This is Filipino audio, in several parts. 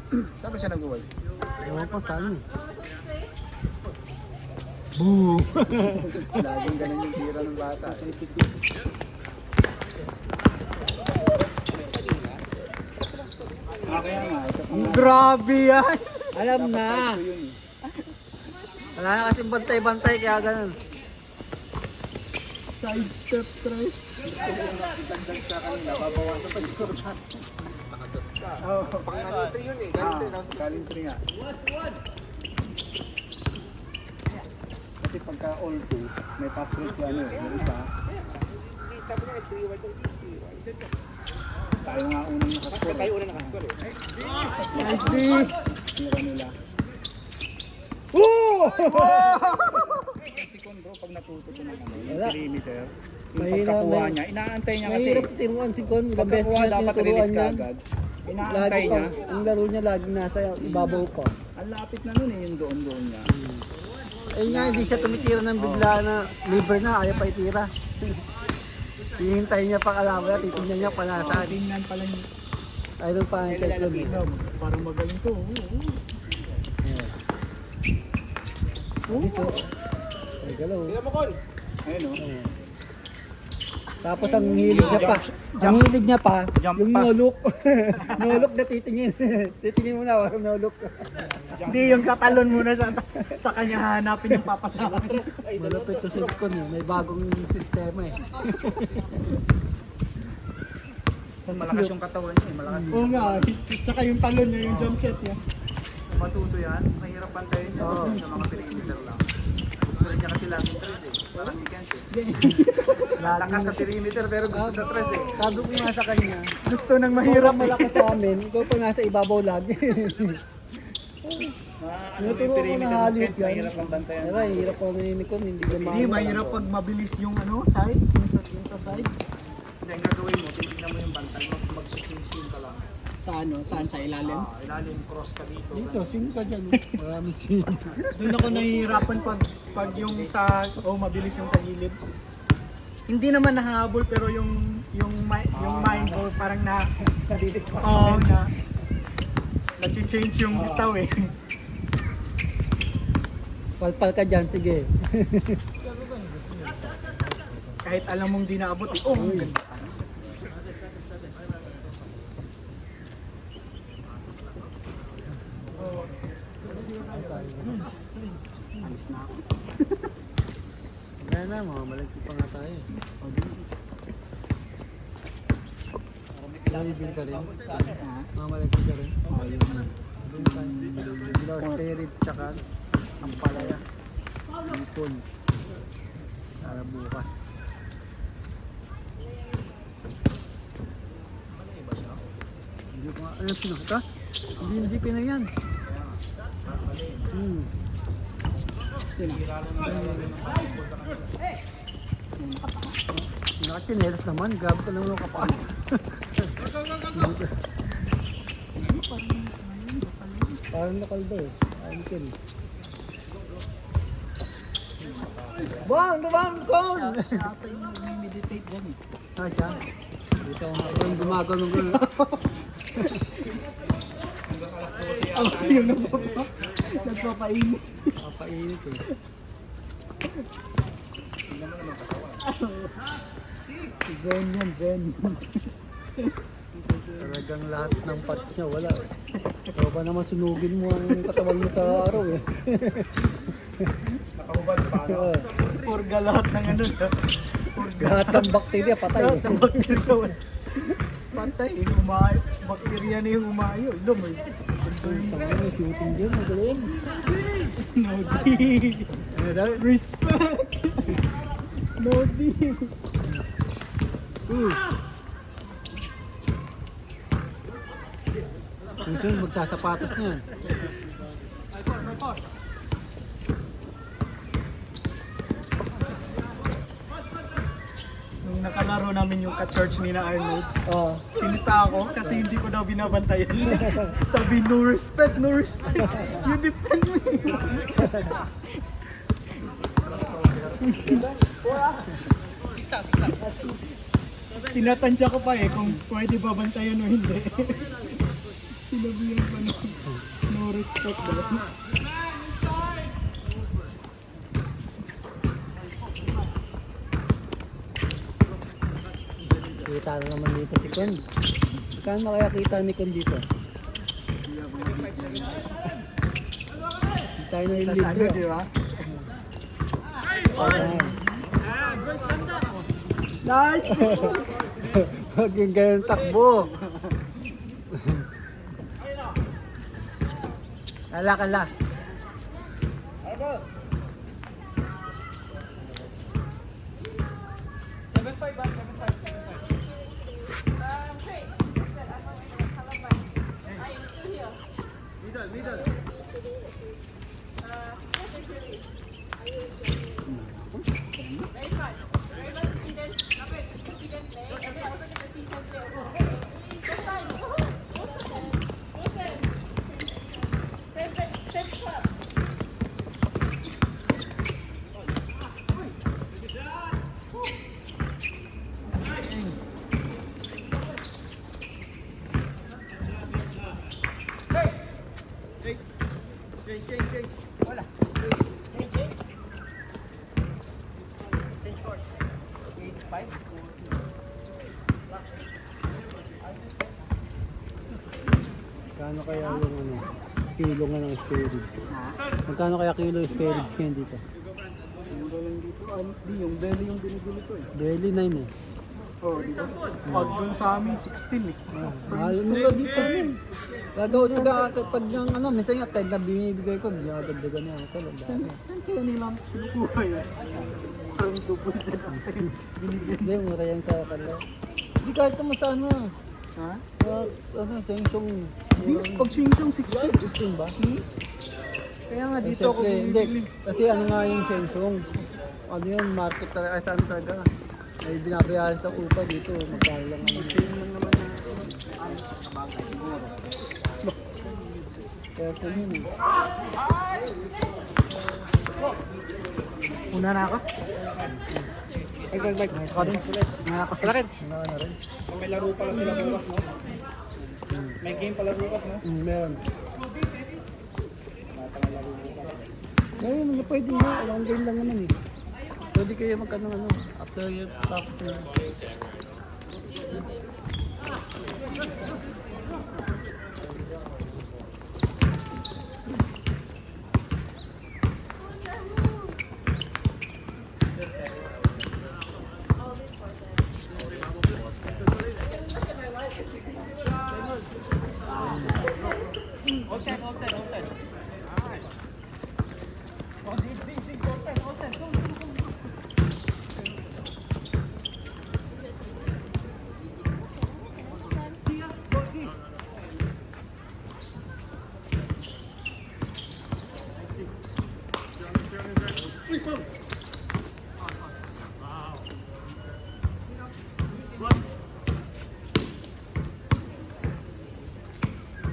Saan ba siya nag-uway? Ewan ko saan eh. Boo! Laging ganun yung tira ng bata. Kaya nga, ito pa nga. Grabe yan! Alam na! Ito yun eh. Wala na kasing bantay-bantay kaya ganun. Side step try. Dagdag ka kanina, babawasan pa yung score natin. Pang galing 3 yun eh. Galing 3 Ah, galing 3 nga. Kasi pagka all 2, may pass rate ano eh, yung isa. Hindi, sabi niya 3-1 to 3-1. Tayo nga unang nakascore. Tayo una nakascore eh. Nice D! Tira nila. Woo! Si Condro, pag natuto ko ng ano, yung Wala. perimeter, yung Mahirap, pagkakuha may- niya, inaantay niya kasi. Mahirap tinuan si Con. Ilang beses Pagkakuha niya dapat tinuturuan release ka yan. agad. Lagi Inaantay pa, niya. ang laro niya lagi nasa ibabaw pa. Ang lapit na nun eh, yung doon niya. Ayun nga, hindi siya tumitira ng bigla na libre na, ayaw pa itira. Hihintay niya pa kalaban, titignan niya panasaan. Tingnan pala yung Ayun pa ang check lang. parang magaling to. Ay, galaw. Tingnan mo, Con. Ayun o. Tapos ang hilig niya pa, ang hilig niya pa, Jump yung pass. nolok. Nolok na titingin. Titingin mo na, walang nolok. Hindi yung katalon muna siya, sa kanya hanapin yung papasakan. Malapit to si Con eh, may bagong sistema eh. Malakas yung katawan niya, malakas. Oo nga, tsaka yung talon niya, yung jump shot niya. Matuto yan, mahirap pantayin niya Oo. sa mga perimeter lang. Gusto rin niya kasi laging tres eh. Parang si Kent eh. Lakas sa perimeter pero gusto sa tres eh. Sabi ko nga sa kanya, Gusto nang mahirap mahirap malakas sa amin, ikaw pa nasa ibabaw lagi. Ano yung perimeter ng Halit Kent, yan. mahirap ang bantayan. Kaya hirap ko ni Con, hindi ka Hindi, mahirap pag mabilis yung ano, side, yung sa side. Hindi, ang gagawin mo, titignan mo yung bantay, mag-swing ka lang. Sa ano, saan sa ilalim? Ilalim, cross ka dito. Dito, swing ka dyan. Marami swing. Doon ako nahihirapan pag yung sa, mabilis yung sa gilid. Hindi naman nahahabol pero yung mind ko parang na nag-change yung bitaw eh. Palpal ka dyan, sige. Kahit alam mong di naabot eh. Oh, ang ganda. Alis na ako. Kaya na, mga malagkit pa nga tayo. Nalibin ka rin. Mga malagkit ka rin. Dilaw spirit, tsaka ang palaya. Ipon. Para bukas. Hindi ko nga, ano sinakta? Hindi Pinay yan. Nakachinelas naman, grabe ka naman ang kapal. Parang nakaldo eh. Ayun kin. Bang! Bang! Kon! Ata yung nag-meditate dyan eh. Ah, siya. Dito ako nga. Gumagawa ng gulo. Yun na po. Nagpapainit. Papainit eh. Zen yan, zen. Talagang lahat ng parts niya wala eh. Ikaw ba naman sunugin mo ang katawan mo sa araw eh. Nakahubad pa. Oo. Purga lahat ng ano. Lahat ng bakterya patay Lahat eh. ng bakterya. Patay, umayo. Bakterya na yung umayo. Ilom eh. Tangin yung shooting dyan, magaling. Nodi. Ano daw? Respect. Nodi. Susunod magsasapatos niyan. Nung nakalaro namin yung ka-church ni na Arnold, Oo. sinita ako kasi hindi ko daw binabantayan. Sabi, no respect, no respect. You defend me. Tinatansya ko pa eh kung pwede babantayan o hindi. Sinabihan pa na. No respect daw. Kita na naman dito si Con. Kano kaya kita ni Con dito? Tayo na yung Sa ano, libre. di ba? Ayan. Nice! Huwag yung ganyan takbo. Kala. Kano kaya yung ano, kilo nga ng spare ribs? Magkano kaya kilo yung spare ribs ngayon dito? Yung galing dito, di yung belly yung binibili ko eh. Belly 9 eh. Oh, di ba? Pag dun sa amin, 16 eh. Mahal nila dito rin. Gagawin sa pag yung ano, minsan yung tag na binibigay ko, binadagdagan niya ako. Saan kaya nila kinukuha yun? Ang double dyan ang binibili. Hindi, mura yan sa kanila. Hindi kahit naman sa ano. Ha? Ano, Samsung. Di, pag siyang 16. 16 ba? Kaya nga Dito dito ako hindi. binibili. Kasi ano nga yung Samsung. Ano yun, market talaga, saan talaga. May binabayaran sa upa dito, magkano lang ano. Same lang naman na kabagay siguro. Kaya po yun eh. Una na ako? Bag. Ako din. Una ako. Kalakit. Ano na rin? May laro pala sila bukas, no? May game pala bukas, no? Meron. Ngayon, pwede nga, long game lang naman eh. Pwede kayo magkano ano, after your after.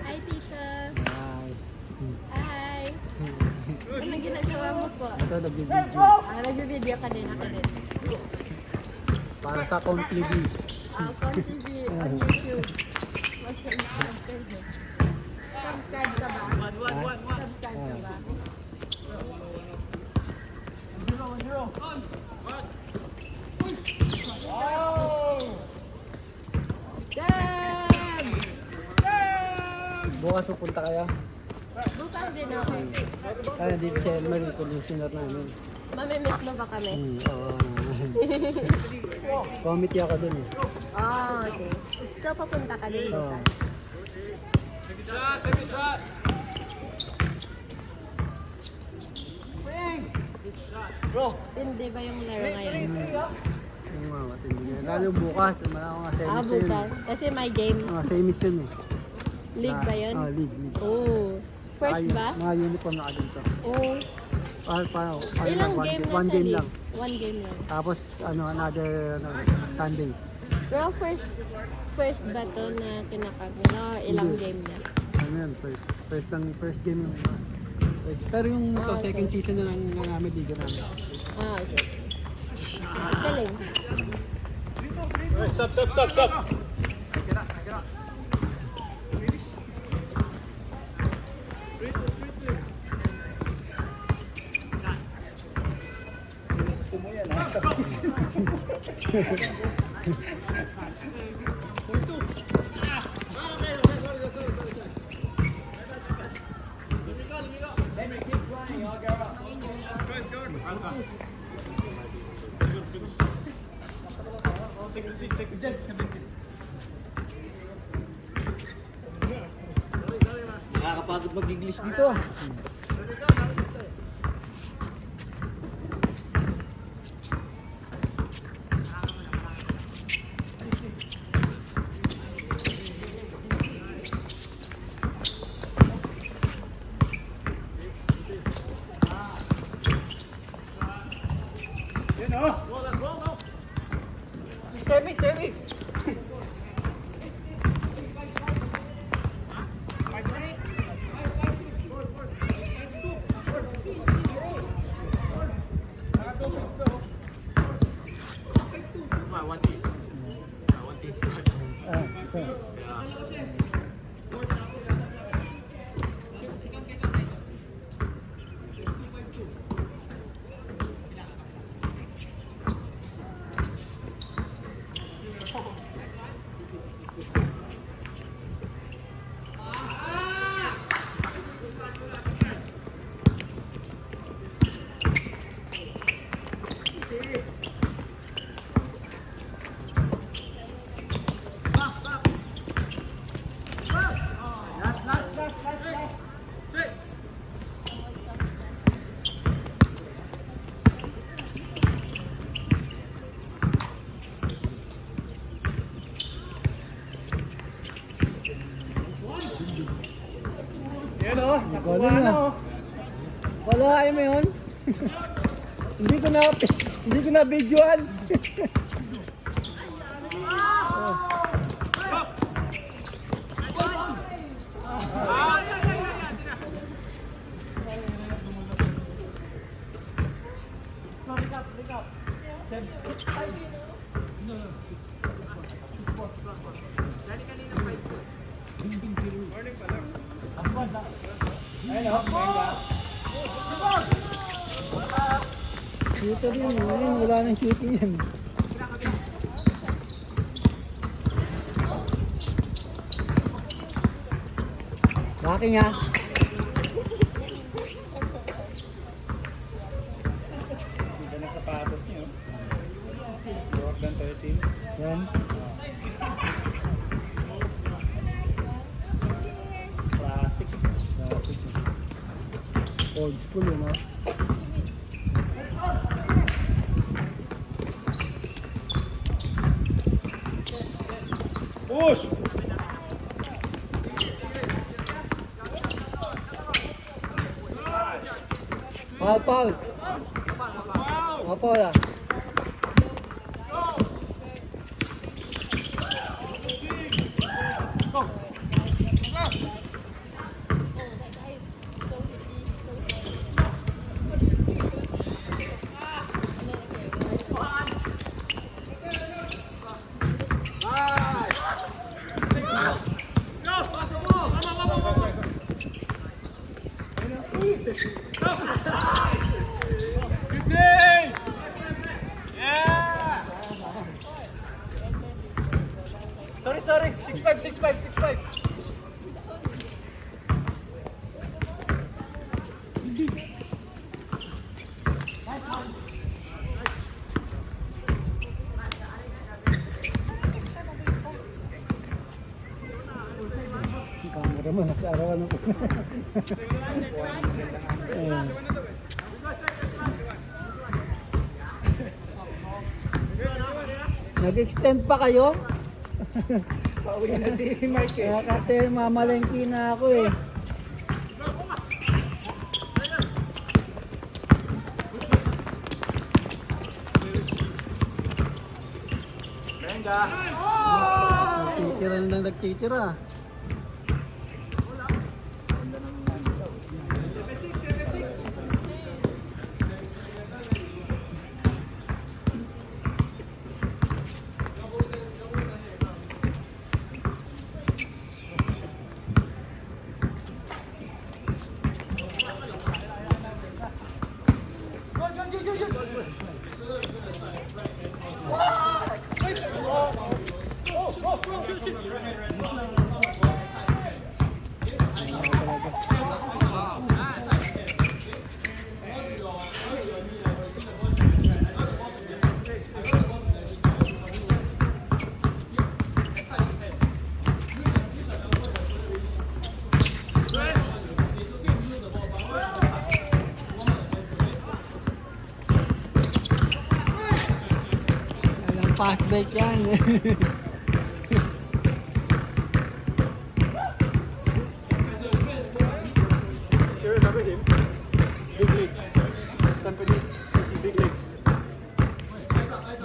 Hi, tita. Ay, Hi. Anong ginagawa mo po? ito nag-video. Nag-video ka din, ako din. Para sa Count TV. Con TV on YouTube. Subscribe ka din. Subscribe ka ba? Subscribe ka ba? Damn! Bukas pupunta kaya. Bukas din ako. Kaya dito sa Elmer, yung commissioner namin. Mamimiss mo ba kami? Oo. Committee ako dun eh. Oh, okay. So, papunta ka din Oo. bukas. Hindi ba yung laro ngayon? Yung mga matindi yan. Lalo bukas, mga semis yun. Bukas. Kasi may game. Mga semis yun eh. League ba yun? League. Oh. First Ay, ba? Mga uniform na dito. Oh. Paano? Ilang game na One sa game league? lang. One game lang. Tapos another Sunday. Pero first ba to na kinakagod na ilang Hindi. game na? Ano yan? First game yung pero yung ito, second season na lang namin liga namin. Okay. Galing. Stop. Gusto mo yan ha. Nakakapagod mag-English dito. Semi. Yan o, nakuha Galing na ah. o. Wala, ayaw mo yun? hindi ko na videoan. Shooter yun, wala nang shooting yan. Baki nga. Ganda na sapatos niyo. Jordan 13. Yan. Classic. Old school yun, no? Push! Foul. Foul ah. Sorry. 6'5". Camera mo, nasa arawan ako. Nag-extend pa kayo? Pauwi na si Mike eh. Kaya kate mamalengki na ako eh. Venga! Nagtitira na lang nagtitira. fast break yan. You remember him? Big legs. Tampines CC big legs.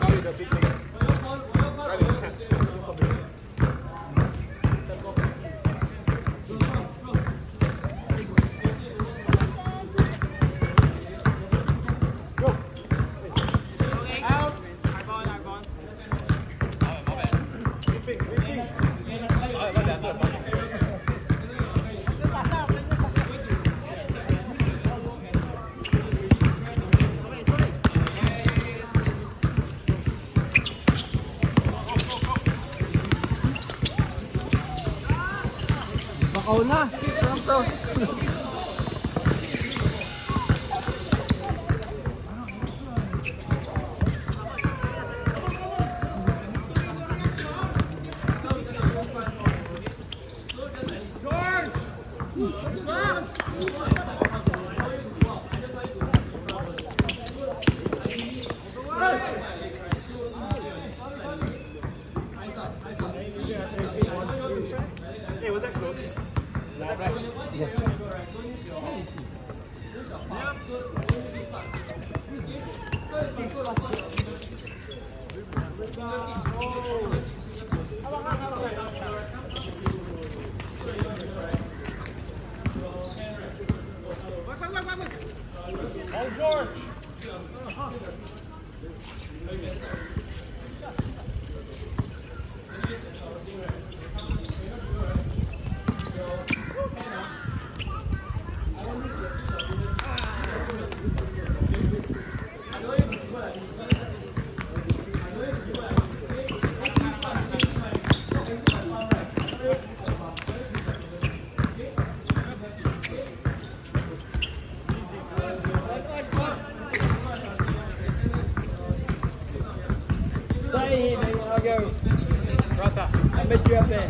Kali the big legs. Kali the cat. Bakaw na. Sarap to. Hey, was that close? Oh, George! I met you up there.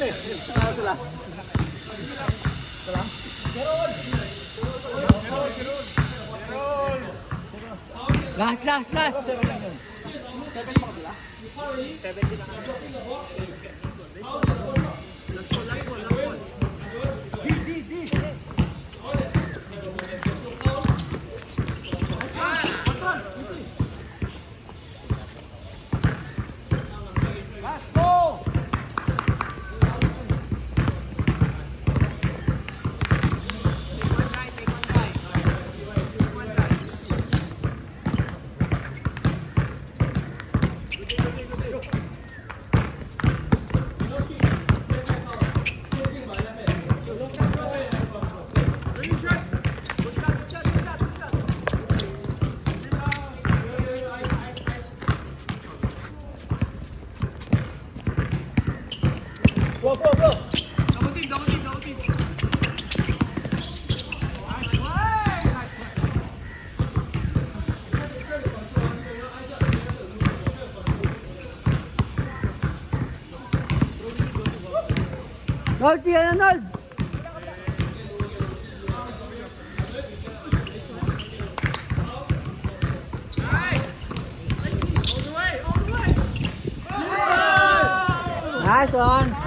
yun eh. Sila. Last. Nold, tiyan na, Nold! Nice one!